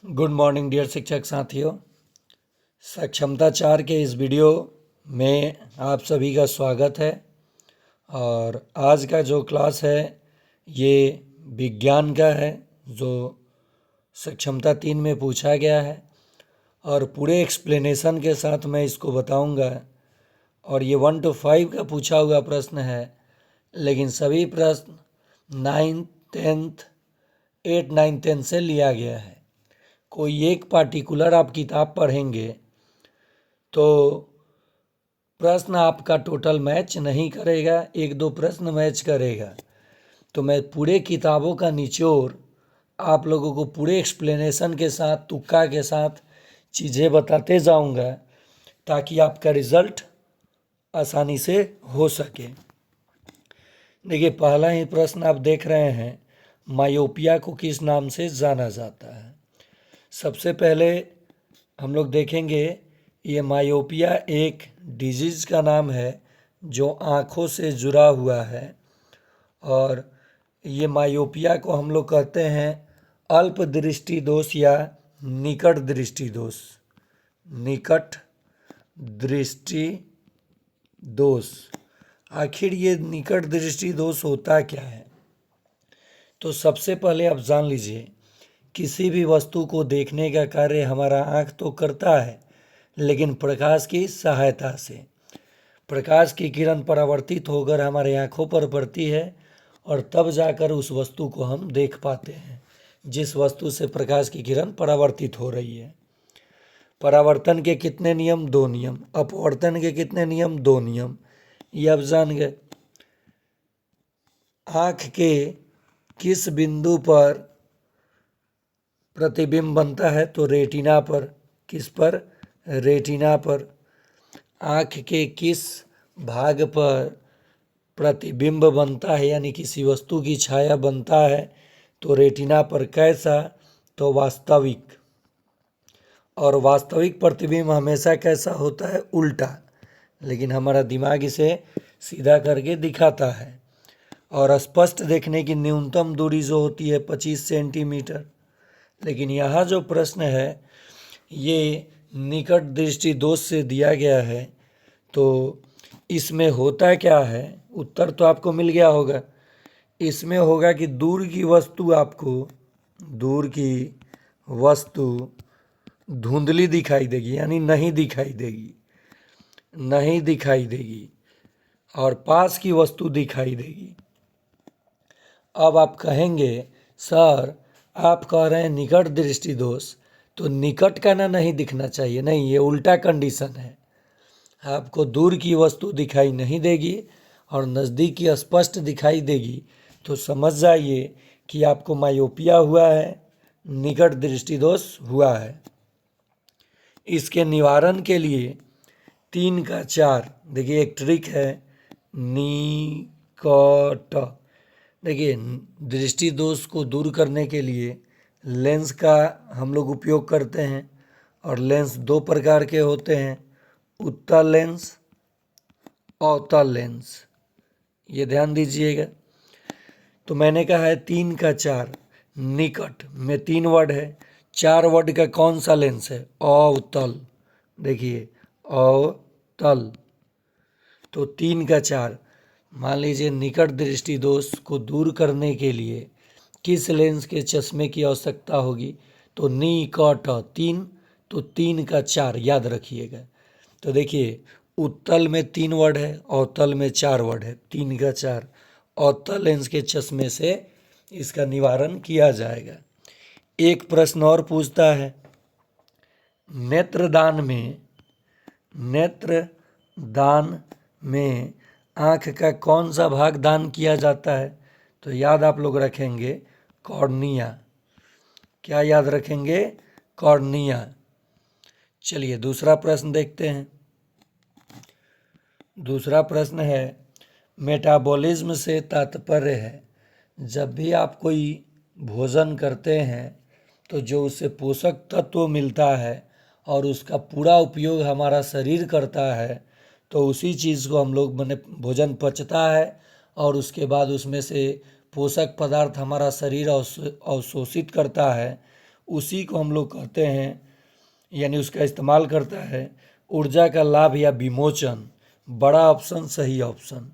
Good morning dear शिक्षक साथियों। सक्षमता 4 के इस वीडियो में आप सभी का स्वागत है। और आज का जो क्लास है ये विज्ञान का है, जो सक्षमता 3 में पूछा गया है और पूरे एक्सप्लेनेशन के साथ मैं इसको बताऊंगा। और ये 1 to 5 का पूछा हुआ प्रश्न है, लेकिन सभी प्रश्न 9th 10th 8 9 10 से लिया गया है। कोई एक पार्टिकुलर आप किताब पढ़ेंगे तो प्रश्न आपका टोटल मैच नहीं करेगा, एक दो प्रश्न मैच करेगा। तो मैं पूरे किताबों का निचोड़ आप लोगों को पूरे एक्सप्लेनेशन के साथ, तुक्का के साथ चीज़ें बताते जाऊंगा ताकि आपका रिजल्ट आसानी से हो सके। देखिए, पहला ही प्रश्न आप देख रहे हैं, मायोपिया को किस नाम से जाना जाता है। सबसे पहले हम लोग देखेंगे, ये मायोपिया एक डिजीज़ का नाम है जो आँखों से जुड़ा हुआ है। और ये मायोपिया को हम लोग कहते हैं अल्प दृष्टि दोष या निकट दृष्टि दोष। निकट दृष्टि दोष। आखिर ये निकट दृष्टि दोष होता क्या है? तो सबसे पहले आप जान लीजिए, किसी भी वस्तु को देखने का कार्य हमारा आँख तो करता है, लेकिन प्रकाश की सहायता से। प्रकाश की किरण परावर्तित होकर हमारे आँखों पर पड़ती है और तब जाकर उस वस्तु को हम देख पाते हैं, जिस वस्तु से प्रकाश की किरण परावर्तित हो रही है। परावर्तन के कितने नियम? 2 नियम। अपवर्तन के कितने नियम? 2 नियम। ये आप जान गए। आँख के किस बिंदु पर प्रतिबिंब बनता है? तो रेटिना पर। किस पर? रेटिना पर। आँख के किस भाग पर प्रतिबिंब बनता है, यानी किसी वस्तु की छाया बनता है? तो रेटिना पर। कैसा? तो वास्तविक। और वास्तविक प्रतिबिंब हमेशा कैसा होता है? उल्टा। लेकिन हमारा दिमाग इसे सीधा करके दिखाता है। और स्पष्ट देखने की न्यूनतम दूरी जो होती है 25 सेंटीमीटर। लेकिन यहाँ जो प्रश्न है ये निकट दृष्टि दोष से दिया गया है, तो इसमें होता क्या है? उत्तर तो आपको मिल गया होगा। इसमें होगा कि दूर की वस्तु धुंधली दिखाई देगी, यानी नहीं दिखाई देगी, और पास की वस्तु दिखाई देगी। अब आप कहेंगे, सर आप कह रहे हैं निकट दृष्टि दोष, तो निकट का ना नहीं दिखना चाहिए। नहीं, ये उल्टा कंडीशन है। आपको दूर की वस्तु दिखाई नहीं देगी और नज़दीक की स्पष्ट दिखाई देगी। तो समझ जाइए कि आपको मायोपिया हुआ है, निकट दृष्टि दोष हुआ है। इसके निवारण के लिए 3 का 4, देखिए एक ट्रिक है, निकट। देखिए, दृष्टि दोष को दूर करने के लिए लेंस का हम लोग उपयोग करते हैं। और लेंस 2 प्रकार के होते हैं, उत्तल लेंस, अवतल लेंस। ये ध्यान दीजिएगा। तो मैंने कहा है 3 का 4, निकट में 3 वर्ड है, 4 वर्ड का कौन सा लेंस है? अवतल। देखिए, अवतल। तो 3 का 4, मान लीजिए निकट दृष्टि दोष को दूर करने के लिए किस लेंस के चश्मे की आवश्यकता होगी? तो निकट 3, तो 3 का 4 याद रखिएगा। तो देखिए, उत्तल में 3 वर्ड है, अवतल में 4 वर्ड है, 3 का 4। अवतल लेंस के चश्मे से इसका निवारण किया जाएगा। एक प्रश्न और पूछता है, नेत्रदान में आँख का कौन सा भाग दान किया जाता है? तो याद आप लोग रखेंगे कॉर्निया। क्या याद रखेंगे? कॉर्निया। चलिए दूसरा प्रश्न देखते हैं। दूसरा प्रश्न है, मेटाबॉलिज्म से तात्पर्य है, जब भी आप कोई भोजन करते हैं तो जो उससे पोषक तत्व मिलता है और उसका पूरा उपयोग हमारा शरीर करता है, तो उसी चीज़ को हम लोग भोजन पचता है और उसके बाद उसमें से पोषक पदार्थ हमारा शरीर अवशोषित करता है, उसी को हम लोग कहते हैं, यानी उसका इस्तेमाल करता है। ऊर्जा का लाभ या विमोचन, बड़ा ऑप्शन सही ऑप्शन।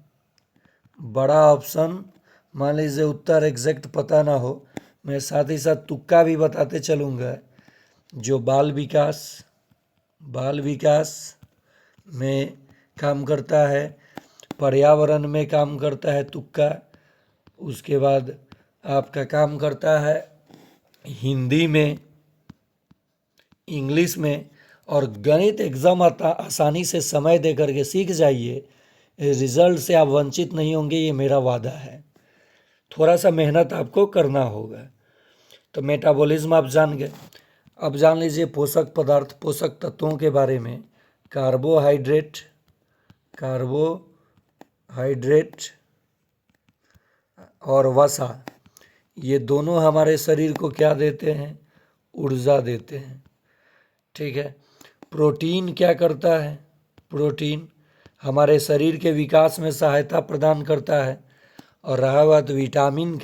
बड़ा ऑप्शन, मान लीजिए उत्तर एग्जैक्ट पता ना हो, मैं साथ ही साथ तुक्का भी बताते चलूँगा। जो बाल विकास में काम करता है, पर्यावरण में काम करता है तुक्का। उसके बाद आपका काम करता है हिंदी में, इंग्लिश में, और गणित एग्ज़ाम आसानी से समय दे करके सीख जाइए। रिजल्ट से आप वंचित नहीं होंगे, ये मेरा वादा है। थोड़ा सा मेहनत आपको करना होगा। तो मेटाबॉलिज्म आप जान गए। अब जान लीजिए पोषक पदार्थ, पोषक तत्वों के बारे में। कार्बोहाइड्रेट और वसा, ये दोनों हमारे शरीर को क्या देते हैं? ऊर्जा देते हैं। ठीक है। प्रोटीन क्या करता है? प्रोटीन हमारे शरीर के विकास में सहायता प्रदान करता है। और रहा बात विटामिन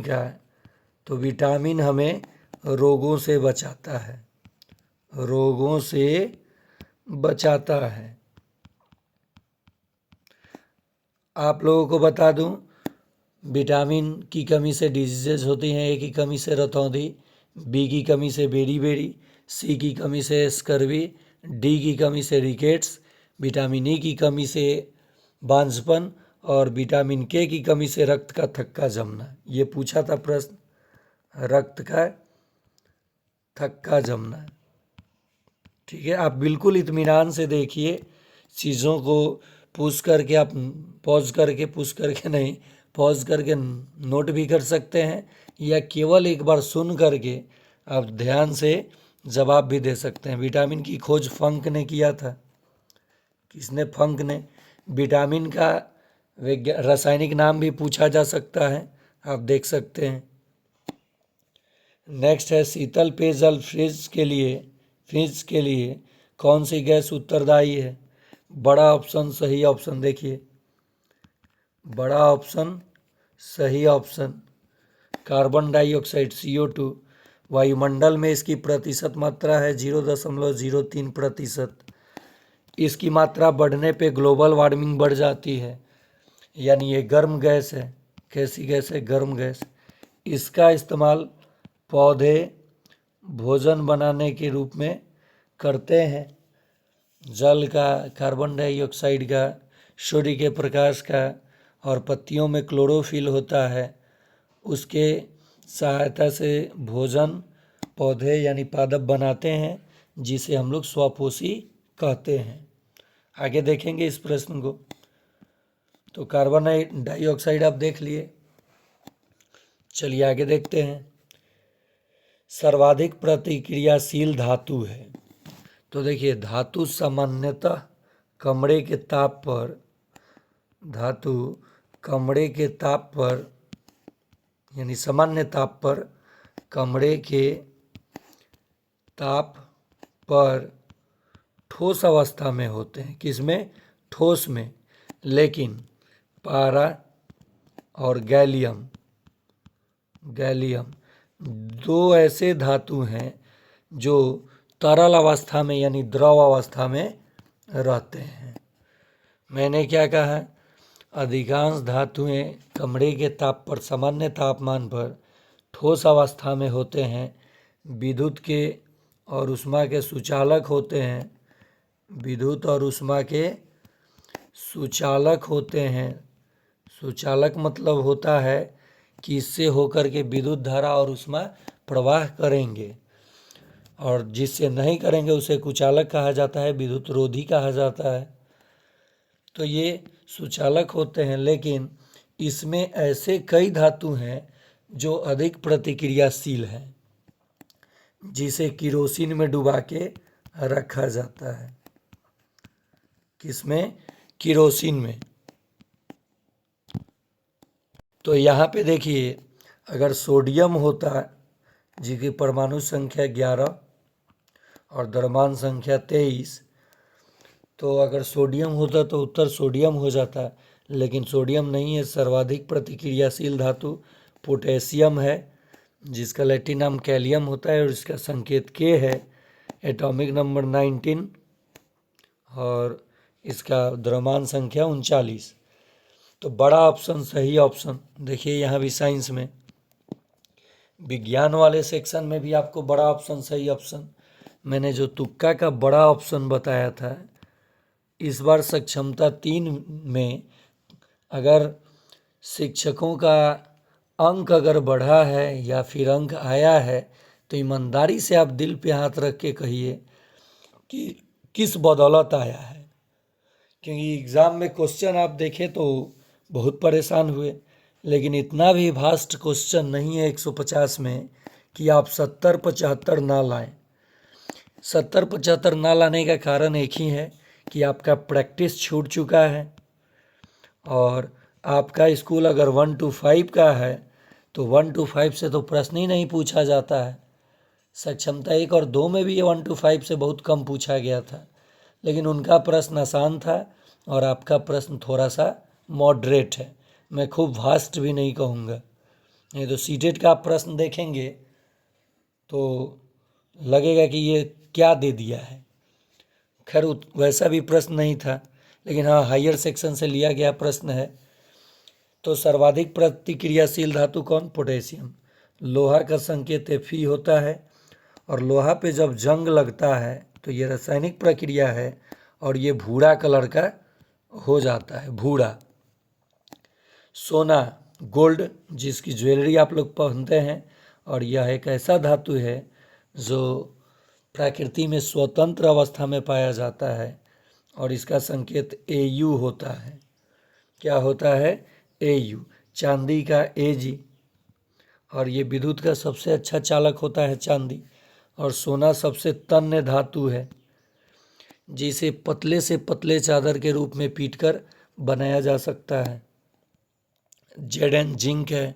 का, तो विटामिन हमें रोगों से बचाता है। आप लोगों को बता दूं, विटामिन की कमी से डिजीजेज होती हैं। ए की कमी से रतौंधी, बी की कमी से बेरी, सी की कमी से स्कर्वी, डी की कमी से रिकेट्स, विटामिन ई की कमी से बांझपन, और विटामिन के की कमी से रक्त का थक्का जमना। ये पूछा था प्रश्न, रक्त का थक्का जमना। ठीक है। आप बिल्कुल इत्मीनान से देखिए चीज़ों को, पूछ करके आप पॉज करके नोट भी कर सकते हैं, या केवल एक बार सुन करके आप ध्यान से जवाब भी दे सकते हैं। विटामिन की खोज फंक ने किया था। किसने? फंक ने। विटामिन का रासायनिक नाम भी पूछा जा सकता है, आप देख सकते हैं। नेक्स्ट है शीतल पेयजल फ्रिज के लिए कौन सी गैस उत्तरदायी है? बड़ा ऑप्शन सही ऑप्शन। देखिए बड़ा ऑप्शन सही ऑप्शन, कार्बन डाइऑक्साइड CO2। वायुमंडल में इसकी प्रतिशत मात्रा है 0.03%। इसकी मात्रा बढ़ने पे ग्लोबल वार्मिंग बढ़ जाती है, यानी ये गर्म गैस है। कैसी गैस है? गर्म गैस। इसका इस्तेमाल पौधे भोजन बनाने के रूप में करते हैं। जल का, कार्बन डाइऑक्साइड का, सूर्य के प्रकाश का, और पत्तियों में क्लोरोफिल होता है, उसके सहायता से भोजन पौधे यानी पादप बनाते हैं, जिसे हम लोग स्वपोषी कहते हैं। आगे देखेंगे इस प्रश्न को। तो कार्बन डाइऑक्साइड आप देख लिए, चलिए आगे देखते हैं। सर्वाधिक प्रतिक्रियाशील धातु है। तो देखिए धातु सामान्यतः कमरे के ताप पर यानी सामान्य ताप पर, कमरे के ताप पर ठोस अवस्था में होते हैं। किसमें? ठोस में। लेकिन पारा और गैलियम दो ऐसे धातु हैं जो तरल अवस्था में यानी द्रव अवस्था में रहते हैं। मैंने क्या कहा? अधिकांश धातुएं कमरे के ताप पर, सामान्य तापमान पर ठोस अवस्था में होते हैं, विद्युत के और ऊष्मा के सुचालक होते हैं। विद्युत और ऊष्मा के सुचालक होते हैं। सुचालक मतलब होता है कि इससे होकर के विद्युत धारा और ऊष्मा प्रवाह करेंगे, और जिससे नहीं करेंगे उसे कुचालक कहा जाता है, विद्युत रोधी कहा जाता है। तो ये सुचालक होते हैं। लेकिन इसमें ऐसे कई धातु हैं जो अधिक प्रतिक्रियाशील हैं, जिसे किरोसिन में डुबा के रखा जाता है। किसमें? किरोसिन में। तो यहाँ पे देखिए, अगर सोडियम होता जिसकी परमाणु संख्या 11 और द्रव्यमान संख्या 23, तो अगर सोडियम होता तो उत्तर सोडियम हो जाता, लेकिन सोडियम नहीं है। सर्वाधिक प्रतिक्रियाशील धातु पोटेशियम है, जिसका लैटिन नाम कैलियम होता है और इसका संकेत के है, एटॉमिक नंबर 19 और इसका द्रव्यमान संख्या 39। तो बड़ा ऑप्शन सही ऑप्शन। देखिए यहाँ भी साइंस में विज्ञान वाले सेक्शन में भी आपको बड़ा ऑप्शन सही ऑप्शन। मैंने जो तुक्का का बड़ा ऑप्शन बताया था, इस बार सक्षमता 3 में अगर शिक्षकों का अंक अगर बढ़ा है या फिर अंक आया है तो ईमानदारी से आप दिल पे हाथ रख के कहिए कि किस बदौलत आया है। क्योंकि एग्ज़ाम में क्वेश्चन आप देखें तो बहुत परेशान हुए, लेकिन इतना भी वास्ट क्वेश्चन नहीं है 150 में कि आप 70-75 ना लाएं। 70-75 ना लाने का कारण एक ही है कि आपका प्रैक्टिस छूट चुका है और आपका स्कूल अगर 1 to 5 का है तो 1 to 5 से तो प्रश्न ही नहीं पूछा जाता है। सक्षमता 1 और 2 में भी ये 1 to 5 से बहुत कम पूछा गया था, लेकिन उनका प्रश्न आसान था और आपका प्रश्न थोड़ा सा मॉडरेट है। मैं खूब वास्ट भी नहीं कहूँगा। नहीं तो सीटेट का आप प्रश्न देखेंगे तो लगेगा कि ये क्या दे दिया है। खैर वैसा भी प्रश्न नहीं था, लेकिन हाँ हायर सेक्शन से लिया गया प्रश्न है। तो सर्वाधिक प्रतिक्रियाशील धातु कौन? पोटेशियम। लोहा का संकेत Fe होता है और लोहा पे जब जंग लगता है तो ये रासायनिक प्रक्रिया है और ये भूरा कलर का हो जाता है, भूरा। सोना, गोल्ड, जिसकी ज्वेलरी आप लोग पहनते हैं, और यह एक ऐसा धातु है जो प्रकृति में स्वतंत्र अवस्था में पाया जाता है और इसका संकेत Au होता है। क्या होता है? Au। चांदी का Ag। और ये विद्युत का सबसे अच्छा चालक होता है चांदी। और सोना सबसे तन्य धातु है जिसे पतले से पतले चादर के रूप में पीटकर बनाया जा सकता है। Zn जिंक है।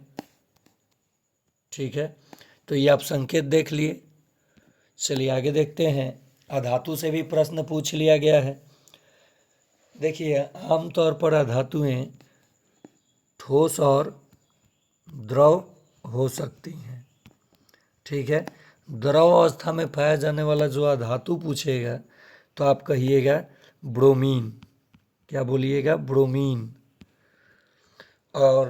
ठीक है, तो ये आप संकेत देख लिए। चलिए आगे देखते हैं। अधातु से भी प्रश्न पूछ लिया गया है। देखिए आमतौर पर अधातुएं ठोस और द्रव हो सकती हैं। ठीक है, द्रव अवस्था में पाया जाने वाला जो अधातु पूछेगा तो आप कहिएगा ब्रोमीन। क्या बोलिएगा? ब्रोमीन। और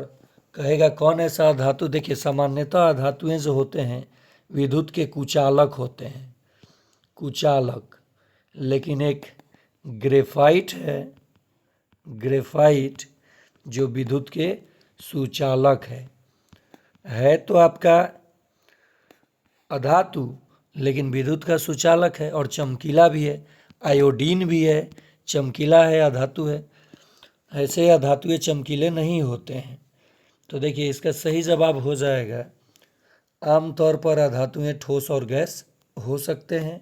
कहेगा कौन ऐसा धातु? देखिए सामान्यतः धातुएं जो होते हैं विद्युत के कुचालक होते हैं, कुचालक। लेकिन एक ग्रेफाइट ग्रेफाइट जो विद्युत के सुचालक है तो आपका अधातु लेकिन विद्युत का सुचालक है और चमकीला भी है। आयोडीन भी है, चमकीला है, अधातु है। ऐसे अधातुएं चमकीले नहीं होते हैं। तो देखिए इसका सही जवाब हो जाएगा आमतौर पर अधातुएं ठोस और गैस हो सकते हैं।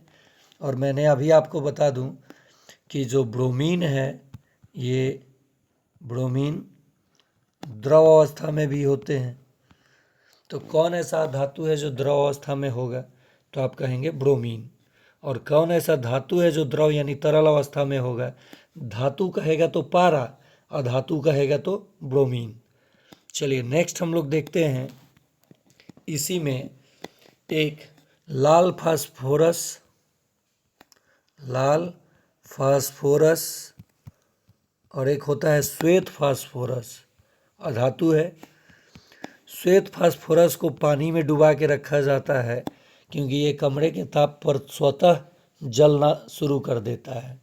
और मैंने अभी आपको बता दूं कि जो ब्रोमीन है ये ब्रोमीन द्रव अवस्था में भी होते हैं। तो कौन ऐसा धातु है जो द्रव अवस्था में होगा? तो आप कहेंगे ब्रोमीन। और कौन ऐसा धातु है जो द्रव यानी तरल अवस्था में होगा? धातु कहेगा तो पारा, अधातु कहेगा तो ब्रोमीन। चलिए नेक्स्ट हम लोग देखते हैं। इसी में एक लाल फास्फोरस और एक होता है श्वेत फास्फोरस, अधातु है। श्वेत फास्फोरस को पानी में डुबा के रखा जाता है क्योंकि ये कमरे के ताप पर स्वतः जलना शुरू कर देता है,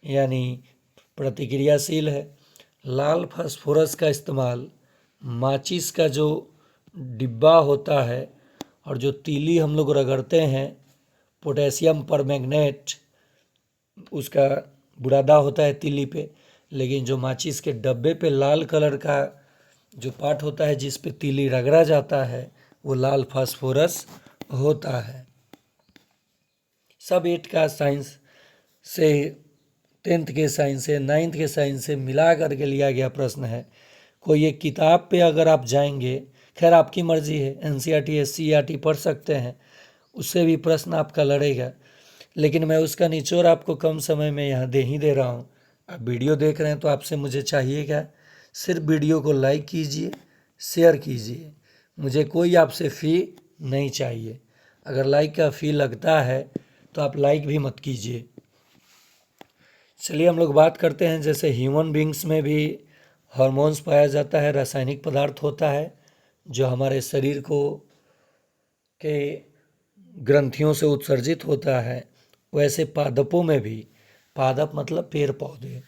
यानी प्रतिक्रियाशील है। लाल फास्फोरस का इस्तेमाल माचिस का जो डिब्बा होता है और जो तीली हम लोग रगड़ते हैं, पोटेशियम परमैंगनेट, उसका बुरादा होता है तीली पे, लेकिन जो माचिस के डब्बे पे लाल कलर का जो पार्ट होता है जिस पे तीली रगड़ा जाता है वो लाल फास्फोरस होता है। सब 8 का साइंस से, 10th के साइंस से, 9th के साइंस से मिला करके लिया गया प्रश्न है। कोई एक किताब पे अगर आप जाएंगे, खैर आपकी मर्जी है, NCERT SCERT पढ़ सकते हैं, उससे भी प्रश्न आपका लड़ेगा, लेकिन मैं उसका निचोड़ आपको कम समय में यहाँ दे ही दे रहा हूँ। आप वीडियो देख रहे हैं तो आपसे मुझे चाहिएगा सिर्फ वीडियो को लाइक कीजिए, शेयर कीजिए। मुझे कोई आपसे फ़ी नहीं चाहिए। अगर लाइक का फील लगता है तो आप लाइक भी मत कीजिए। चलिए हम लोग बात करते हैं, जैसे ह्यूमन बींग्स में भी हार्मोन्स पाया जाता है, रासायनिक पदार्थ होता है जो हमारे शरीर को के ग्रंथियों से उत्सर्जित होता है। वैसे पादपों में भी, पादप मतलब पेड़ पौधे,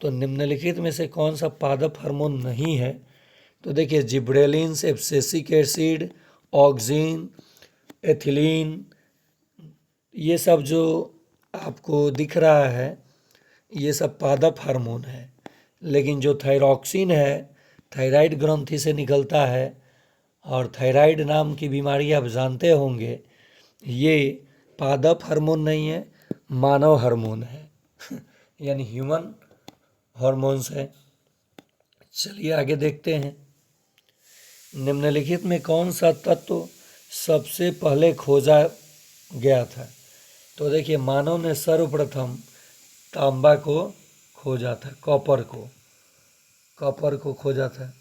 तो निम्नलिखित में से कौन सा पादप हार्मोन नहीं है? तो देखिए, gibberellins, abscisic acid, auxin, ethylene, ये सब जो आपको दिख रहा है ये सब पादप हार्मोन है। लेकिन जो थायरॉक्सिन है, थायराइड ग्रंथि से निकलता है, और थायराइड नाम की बीमारी आप जानते होंगे, ये पादप हार्मोन नहीं है, मानव हार्मोन है यानी ह्यूमन हार्मोन्स है। चलिए आगे देखते हैं, निम्नलिखित में कौन सा तत्व सबसे पहले खोजा गया था? तो देखिए, मानव ने सर्वप्रथम तांबा को खोजा था, कॉपर को खोजा था।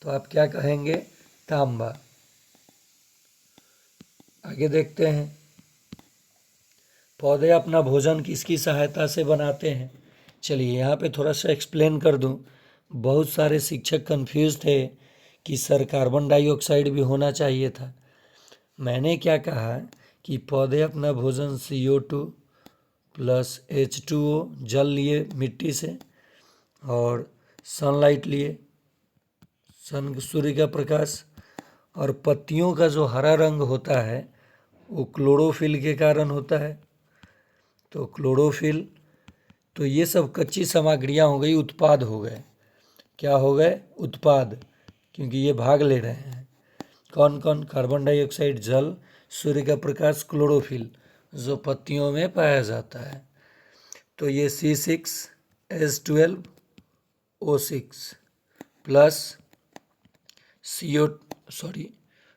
तो आप क्या कहेंगे? तांबा। आगे देखते हैं, पौधे अपना भोजन किसकी सहायता से बनाते हैं? चलिए यहाँ पे थोड़ा सा एक्सप्लेन कर दूं। बहुत सारे शिक्षक कंफ्यूज थे कि सर कार्बन डाइऑक्साइड भी होना चाहिए था। मैंने क्या कहा कि पौधे अपना भोजन CO2 प्लस H2O जल लिए मिट्टी से, और सनलाइट लिए, सूर्य का प्रकाश, और पत्तियों का जो हरा रंग होता है वो क्लोरोफिल के कारण होता है। तो क्लोरोफिल, तो ये सब कच्ची सामग्रियाँ हो गई, उत्पाद हो गए। क्या हो गए? उत्पाद, क्योंकि ये भाग ले रहे हैं। कौन कौन? कार्बन डाइऑक्साइड, जल, सूर्य का प्रकाश, क्लोरोफिल, जो पत्तियों में पाया जाता है। तो ये C6H12O6 plus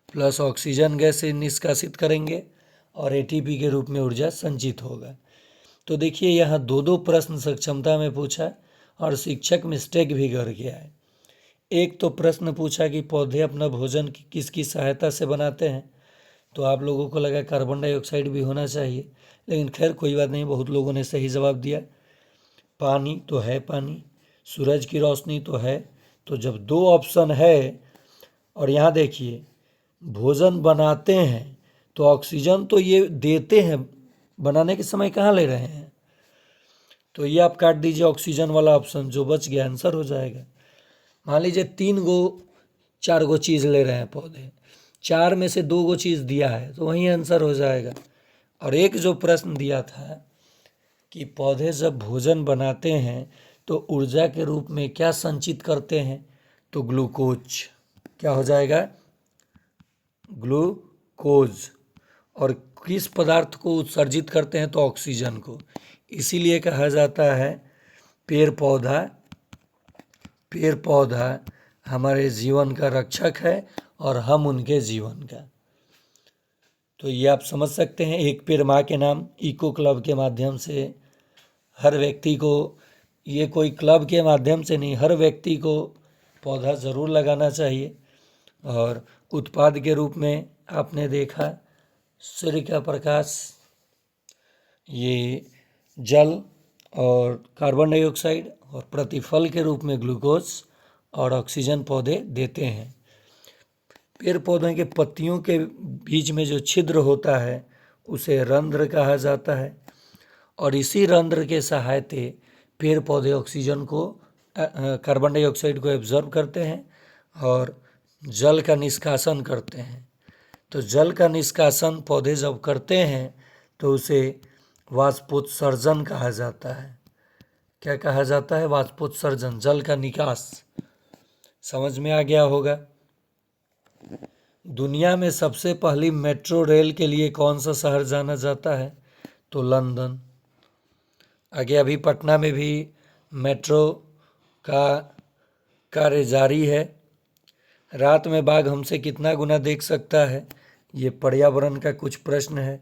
plus oxygen gas से निष्कासित करेंगे और ATP के रूप में ऊर्जा संचित होगा। तो देखिए, यहाँ दो प्रश्न सक्षमता में पूछा और शिक्षक मिस्टेक भी कर गया है। एक तो प्रश्न पूछा कि पौधे अपना भोजन किसकी सहायता से बनाते हैं, तो आप लोगों को लगा कार्बन डाइऑक्साइड भी होना चाहिए, लेकिन खैर कोई बात नहीं, बहुत लोगों ने सही जवाब दिया। पानी तो है, पानी, सूरज की रोशनी तो है। तो जब दो ऑप्शन है, और यहाँ देखिए, भोजन बनाते हैं तो ऑक्सीजन तो ये देते हैं, बनाने के समय कहाँ ले रहे हैं? तो ये आप काट दीजिए, ऑक्सीजन वाला ऑप्शन जो बच गया आंसर हो जाएगा। मान लीजिए 4 गो चीज़ ले रहे हैं पौधे, 4 में से 2 गो चीज़ दिया है तो वहीं आंसर हो जाएगा। और एक जो प्रश्न दिया था कि पौधे जब भोजन बनाते हैं तो ऊर्जा के रूप में क्या संचित करते हैं, तो ग्लूकोज। क्या हो जाएगा? ग्लूकोज। और किस पदार्थ को उत्सर्जित करते हैं, तो ऑक्सीजन को। इसीलिए कहा जाता है पेड़ पौधा हमारे जीवन का रक्षक है और हम उनके जीवन का। तो ये आप समझ सकते हैं। एक पेड़ माँ के नाम इको क्लब के माध्यम से हर व्यक्ति को, ये कोई क्लब के माध्यम से नहीं, हर व्यक्ति को पौधा ज़रूर लगाना चाहिए। और उत्पाद के रूप में आपने देखा सूर्य का प्रकाश, ये जल और कार्बन डाइऑक्साइड, और प्रतिफल के रूप में ग्लूकोज और ऑक्सीजन पौधे देते हैं। पेड़ पौधों के पत्तियों के बीच में जो छिद्र होता है उसे रंध्र कहा जाता है, और इसी रंध्र के सहायते पेड़ पौधे ऑक्सीजन को, कार्बन डाइऑक्साइड को एब्जॉर्ब करते हैं और जल का निष्कासन करते हैं। तो जल का निष्कासन पौधे जब करते हैं तो उसे वाष्पोत्सर्जन कहा जाता है। क्या कहा जाता है? वाष्पोत्सर्जन, जल का निकास। समझ में आ गया होगा। दुनिया में सबसे पहली मेट्रो रेल के लिए कौन सा शहर जाना जाता है, तो लंदन। आगे अभी पटना में भी मेट्रो का कार्य जारी है। रात में बाघ हमसे कितना गुना देख सकता है, ये पर्यावरण का कुछ प्रश्न है,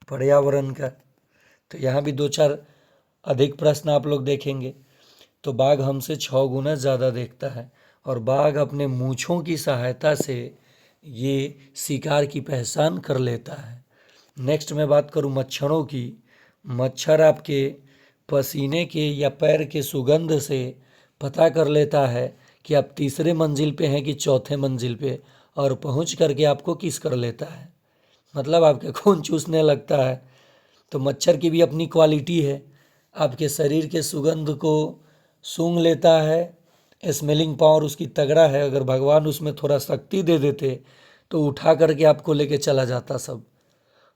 पर्यावरण का। तो यहाँ भी 2-4 अधिक प्रश्न आप लोग देखेंगे। तो बाघ हमसे 6 गुना ज़्यादा देखता है, और बाघ अपने मूँछों की सहायता से ये शिकार की पहचान कर लेता है। नेक्स्ट मैं बात करूं मच्छरों की। मच्छर आपके पसीने के या पैर के सुगंध से पता कर लेता है कि आप तीसरे मंजिल पे हैं कि चौथे मंजिल पे, और पहुंच करके आपको किस कर लेता है, मतलब आपके खून चूसने लगता है। तो मच्छर की भी अपनी क्वालिटी है, आपके शरीर के सुगंध को सूंघ लेता है। स्मेलिंग पावर उसकी तगड़ा है, अगर भगवान उसमें थोड़ा शक्ति दे देते तो उठा करके आपको लेके चला जाता सब।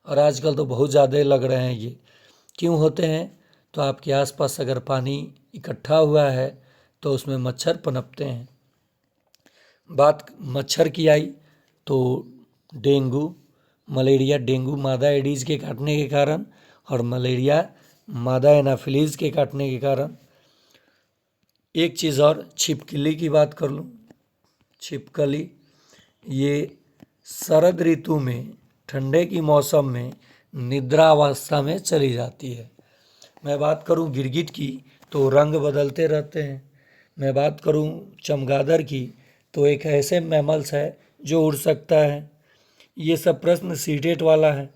और आजकल तो बहुत ज़्यादा लग रहे हैं ये। क्यों होते हैं? तो आपके आसपास अगर पानी इकट्ठा हुआ है तो उसमें मच्छर पनपते हैं। बात मच्छर की आई तो डेंगू, मलेरिया, डेंगू मादा एडीज के काटने के कारण और मलेरिया मादा एनाफिलीज के काटने के कारण। एक चीज़ और, छिपकली की बात कर लूँ। छिपकली ये शरद ऋतु में, ठंडे की मौसम में निद्रा अवस्था में चली जाती है। मैं बात करूं गिरगिट की तो रंग बदलते रहते हैं। मैं बात करूं चमगादड़ की तो एक ऐसे मैमल्स है जो उड़ सकता है। ये सब प्रश्न सीटेट वाला है।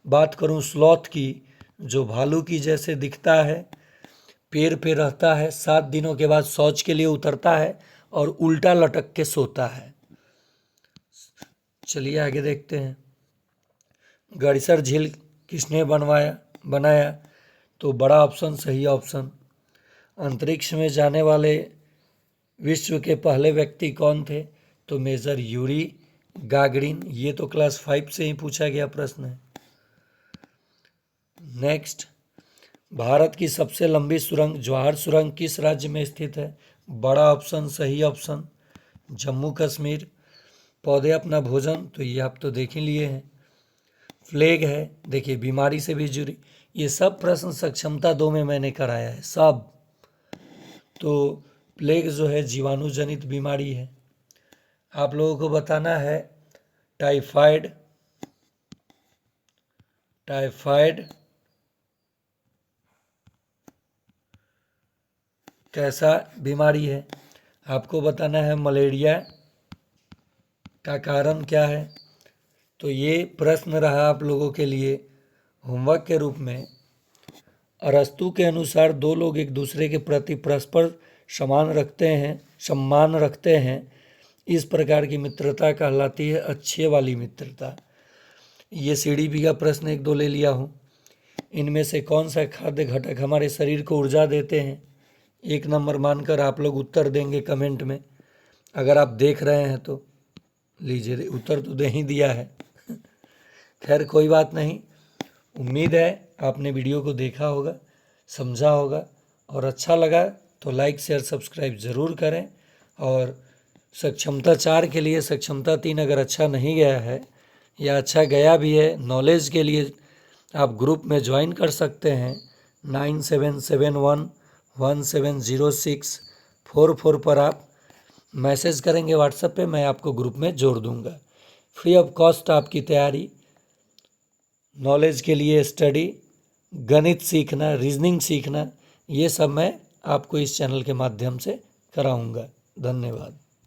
बात करूं स्लॉथ की, जो भालू की जैसे दिखता है, पेड़ पे रहता है, 7 दिनों के बाद शौच के लिए उतरता है और उल्टा लटक के सोता है। चलिए आगे देखते हैं। गड़ीसर झील किसने बनाया? तो बड़ा ऑप्शन सही ऑप्शन। अंतरिक्ष में जाने वाले विश्व के पहले व्यक्ति कौन थे? तो मेजर यूरी गागरिन। ये तो क्लास 5 से ही पूछा गया प्रश्न है। नेक्स्ट, भारत की सबसे लंबी सुरंग जवाहर सुरंग किस राज्य में स्थित है? बड़ा ऑप्शन सही ऑप्शन, जम्मू कश्मीर। पौधे अपना भोजन, तो ये आप तो देख ही लिए हैं। प्लेग है, देखिए बीमारी से भी जुड़ी। ये सब प्रश्न सक्षमता 2 में मैंने कराया है सब। तो प्लेग जो है जीवाणु जनित बीमारी है। आप लोगों को बताना है टाइफाइड कैसा बीमारी है। आपको बताना है मलेरिया का कारण क्या है। तो ये प्रश्न रहा आप लोगों के लिए होमवर्क के रूप में। अरस्तु के अनुसार 2 लोग एक दूसरे के प्रति परस्पर सम्मान रखते हैं। इस प्रकार की मित्रता कहलाती है अच्छे वाली मित्रता। ये सीडीपी का प्रश्न 1-2 ले लिया हूँ। इनमें से कौन सा खाद्य घटक हमारे शरीर को ऊर्जा देते हैं? 1 नंबर मानकर आप लोग उत्तर देंगे कमेंट में, अगर आप देख रहे हैं तो। लीजिए उत्तर तो दे ही दिया है। खैर कोई बात नहीं, उम्मीद है आपने वीडियो को देखा होगा, समझा होगा, और अच्छा लगा तो लाइक शेयर सब्सक्राइब ज़रूर करें। और सक्षमता 4 के लिए सक्षमता 3 अगर अच्छा नहीं गया है या अच्छा गया भी है, नॉलेज के लिए आप ग्रुप में ज्वाइन कर सकते हैं। 9771170644 पर आप मैसेज करेंगे व्हाट्सएप पे, मैं आपको ग्रुप में जोड़ दूंगा। फ्री ऑफ कॉस्ट आपकी तैयारी, नॉलेज के लिए स्टडी, गणित सीखना, रीजनिंग सीखना, ये सब मैं आपको इस चैनल के माध्यम से कराऊंगा। धन्यवाद।